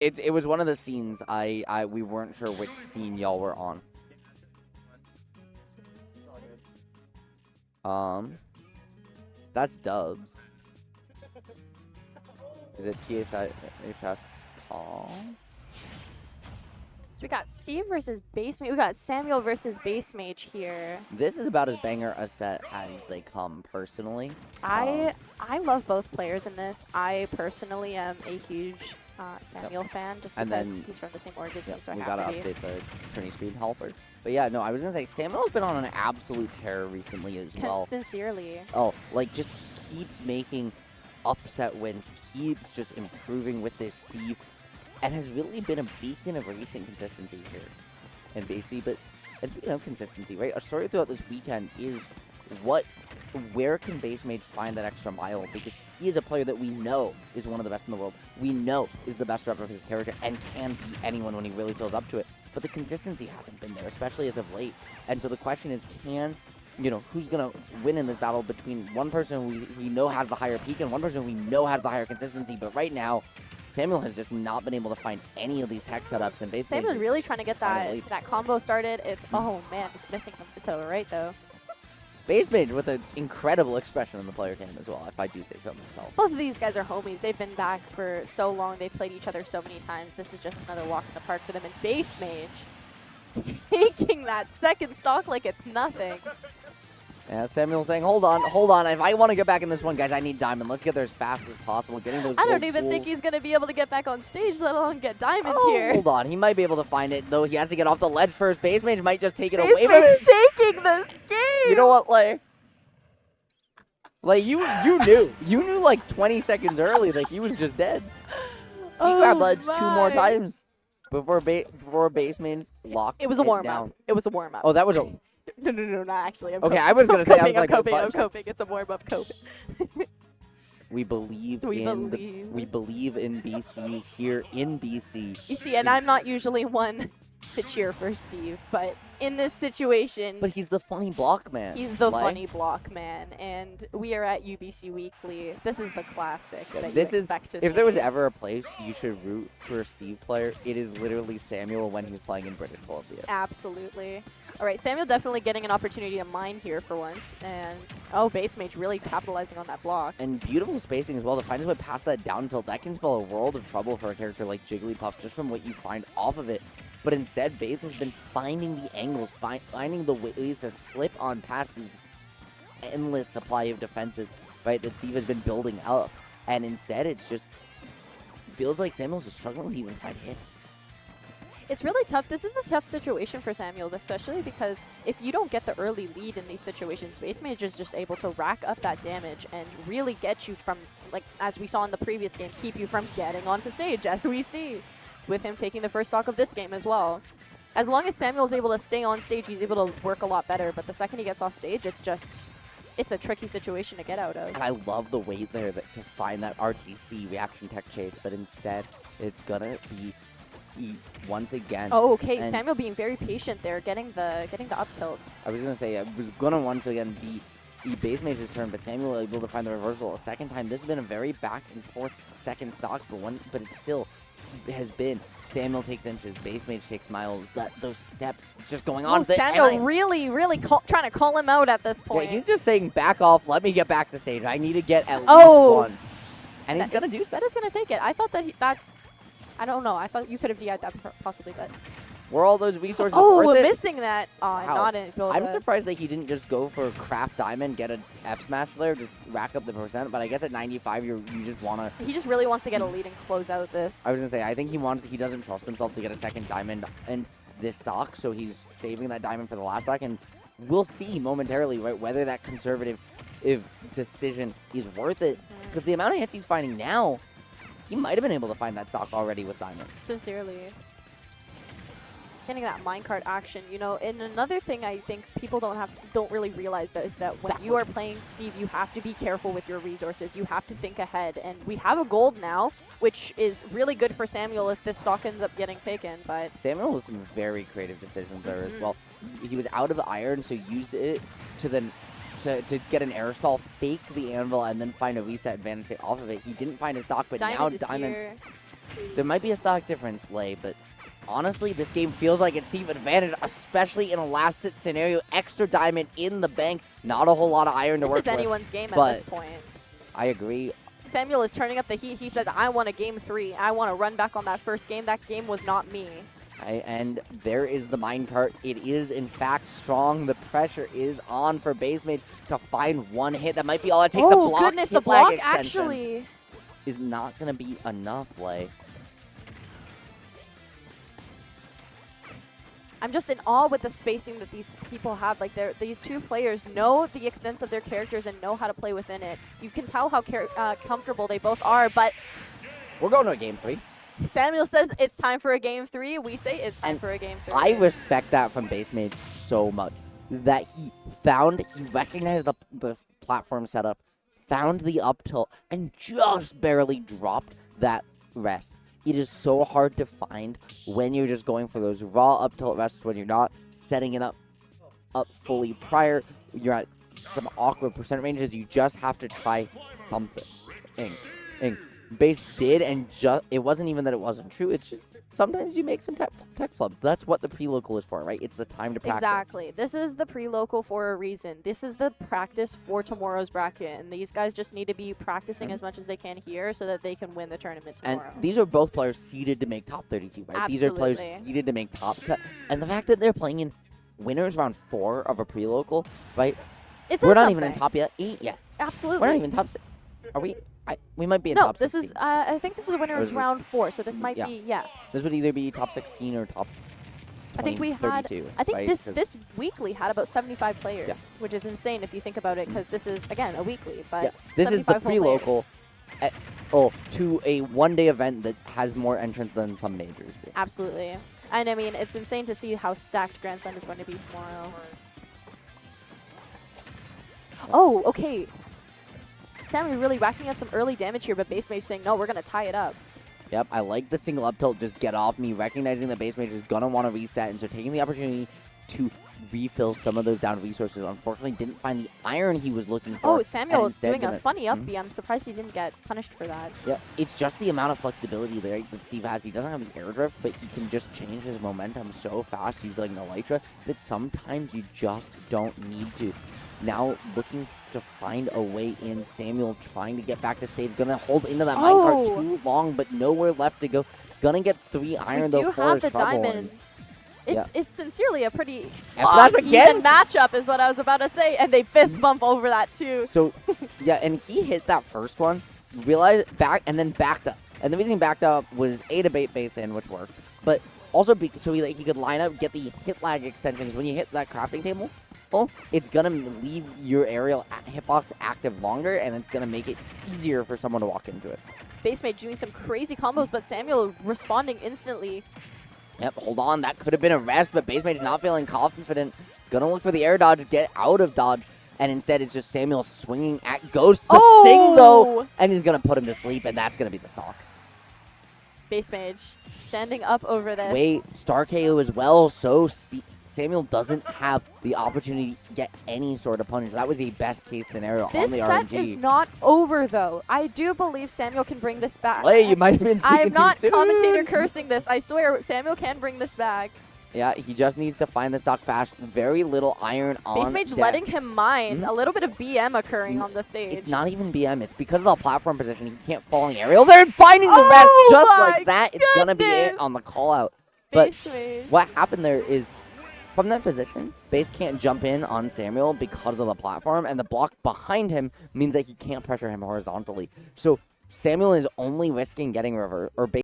It was one of the scenes we weren't sure which scene y'all were on. That's Dubs. Is it TSIHS call? So we got Steve versus Bassmage. We got Samuel versus Bassmage here. This is about as banger a set as they come, personally. I love both players in this. I personally am a huge Samuel fan, just because he's from the same org as me, so I have to be. We gotta update the tourney stream helper. But yeah, no, I was gonna say Samuel's been on an absolute tear recently as well. Sincerely. Oh, like just keeps making upset wins, keeps just improving with this Steve, and has really been a beacon of recent consistency here in BC. But speaking of consistency, right, our story throughout this weekend is where can Bassmage find that extra mile? Because he is a player that we know is one of the best in the world. We know is the best rep of his character and can beat anyone when he really feels up to it. But the consistency hasn't been there, especially as of late. And so the question is, who's going to win in this battle between one person we know has the higher peak and one person we know has the higher consistency? But right now, Samuel has just not been able to find any of these tech setups. And basically, Samuel's really trying to get that combo started. Oh man, he's missing him. It's alright though. Bassmage with an incredible expression on the player cam as well, if I do say so myself. Both of these guys are homies. They've been back for so long. They've played each other so many times. This is just another walk in the park for them. And Bassmage taking that second stock like it's nothing. Yeah, Samuel saying, hold on. If I want to get back in this one, guys, I need Diamond. Let's get there as fast as possible. Getting those I don't even think he's going to be able to get back on stage, let alone get Diamond here. Hold on. He might be able to find it, though. He has to get off the ledge first. Bassmage might just take it away from him. Taking this game. You know what, Lay? Like, you knew. You knew like 20 seconds early that he was just dead. He grabbed ledge 2 more times before Bassmage locked it was a warm-up. It was a warm-up. Oh, that was a... No, not actually. Okay, I was going to say, I'm coping. It's a warm-up coping. We believe in BC here in BC. You see, and I'm not usually one to cheer for Steve, but in this situation... But he's the funny block man. He's the funny block man, and we are at UBC Weekly. This is the classic that you expect to see. If there was ever a place you should root for a Steve player, it is literally Samuel when he's playing in British Columbia. Absolutely. All right, Samuel definitely getting an opportunity to mine here for once, and Bassmage really capitalizing on that block. And beautiful spacing as well to find his way past that down tilt. That can spell a world of trouble for a character like Jigglypuff just from what you find off of it. But instead, Bass has been finding the angles, finding the ways to slip on past the endless supply of defenses, right, that Steve has been building up. And instead, it's just feels like Samuel's just struggling to even find hits. It's really tough. This is a tough situation for Samuel, especially because if you don't get the early lead in these situations, Bassmage is just able to rack up that damage and really get you from, like, as we saw in the previous game, keep you from getting onto stage, as we see with him taking the first stock of this game as well. As long as Samuel's able to stay on stage, he's able to work a lot better, but the second he gets off stage, it's a tricky situation to get out of. And I love the wait there to find that RTC, reaction tech chase, but instead it's gonna be once again. Oh, okay. Samuel being very patient there, getting the up tilts. I was gonna say I was gonna once again be Bassmage's turn, but Samuel able to find the reversal a second time. This has been a very back and forth second stock, but it still has been Samuel takes inches, Bassmage takes miles. Those steps, it's just going on. Samuel really trying to call him out at this point. Yeah, he's just saying, back off, let me get back to stage. I need to get at least one. And he's gonna do so. That is gonna take it. I thought that I don't know. I thought you could have DI'd that possibly, but... Were all those resources worth it? Missing that. Not in build. I'm surprised that he didn't just go for Craft Diamond, get an F smash there, just rack up the percent. But I guess at 95, you just want to... He just really wants to get a lead and close out this. I was going to say, I think he doesn't trust himself to get a second Diamond in this stock, so he's saving that Diamond for the last stock. And we'll see momentarily, right, whether that conservative decision is worth it. Because the amount of hits he's finding now, he might have been able to find that stock already with Diamond. Sincerely. Getting that minecart action, and another thing I think people don't really realize is that when you are playing Steve, you have to be careful with your resources. You have to think ahead, and we have a gold now, which is really good for Samuel if this stock ends up getting taken. But Samuel with some very creative decisions there as well. He was out of the iron, so used it to get an air stall, fake the anvil, and then find a reset advantage off of it. He didn't find his stock, but now Diamond. There might be a stock difference, Lay, but honestly, this game feels like it's team advantage, especially in a last hit scenario. Extra diamond in the bank. Not a whole lot of iron to work with. This is anyone's game at this point. I agree. Samuel is turning up the heat. He says, I want a game 3. I want to run back on that first game. That game was not me. And there is the minecart. It is, in fact, strong. The pressure is on for Bassmage to find one hit. That might be all it takes. Oh, the block, goodness, hit the block lag extension actually is not going to be enough, Lay. I'm just in awe with the spacing that these people have. Like, these two players know the extents of their characters and know how to play within it. You can tell how comfortable they both are, but we're going to a game 3. Samuel says it's time for a game 3. We say it's time for a game 3. I respect that from Bassmage so much. That he recognized the platform setup, found the up tilt, and just barely dropped that rest. It is so hard to find when you're just going for those raw up tilt rests, when you're not setting it up fully prior. You're at some awkward percent ranges. You just have to try something. Base did, and it wasn't even that it wasn't true. It's just sometimes you make some tech flubs. That's what the pre-local is for, right? It's the time to practice. Exactly. This is the pre-local for a reason. This is the practice for tomorrow's bracket, and these guys just need to be practicing as much as they can here so that they can win the tournament tomorrow. And these are both players seeded to make top 32, right? Absolutely. These are players seeded to make top cut. And the fact that they're playing in winners round 4 of a pre-local, right? We're not even in top 8 yet. Absolutely. We're not even top 6. Are we? We might be in top 16. No, this is, I think this is a winner's round 4, so this might be, This would either be top 16 or top 20, I think we had, 32, I think right? this weekly had about 75 players, Yes. which is insane if you think about it, because this is, again, a weekly, but yeah. This is the 75 pre-local to a one-day event that has more entrants than some majors do. Absolutely. And I mean, it's insane to see how stacked Grand Slam is going to be tomorrow. Oh, okay. Samuel really racking up some early damage here, but Bassmage saying, no, we're going to tie it up. Yep, I like the single up tilt, just get off me, recognizing that Bassmage is going to want to reset, and so taking the opportunity to refill some of those down resources. Unfortunately, didn't find the iron he was looking for. Oh, Samuel is doing a funny up B. I'm surprised he didn't get punished for that. Yeah, it's just the amount of flexibility there that Steve has. He doesn't have the air drift, but he can just change his momentum so fast using the Elytra that sometimes you just don't need to. Now looking to find a way in. Samuel trying to get back to stage. Gonna hold into that minecart too long, but nowhere left to go. Gonna get 3 iron though for his trouble. Diamond. It's sincerely a pretty even matchup is what I was about to say, and they fist bump over that too. So, yeah, and he hit that first one, realized and then backed up. And the reason he backed up was A, to bait base in, which worked, but also so he could line up, get the hit lag extensions. When you hit that crafting table, it's going to leave your aerial hitbox active longer, and it's going to make it easier for someone to walk into it. Bassmage doing some crazy combos, but Samuel responding instantly. Yep, hold on. That could have been a rest, but Bassmage not feeling confident. Going to look for the air dodge, get out of dodge, and instead it's just Samuel swinging at Ghost. The Sing, though, and he's going to put him to sleep, and that's going to be the stock. Bassmage standing up over this. Wait, Star KO as well, so Samuel doesn't have the opportunity to get any sort of punish. That was a best-case scenario on the RNG. This set is not over, though. I do believe Samuel can bring this back. Hey, you might have been speaking too soon. I am not commentator cursing this. I swear, Samuel can bring this back. Yeah, he just needs to find the stock fast. Very little iron on Bassmage deck. letting him mine. A little bit of BM occurring on the stage. It's not even BM. It's because of the platform position. He can't fall in the aerial. They're finding the rest just like that. It's going to be it on the call-out. But what happened there is, from that position, Base can't jump in on Samuel because of the platform, and the block behind him means that he can't pressure him horizontally. So Samuel is only risking getting reverse, or Base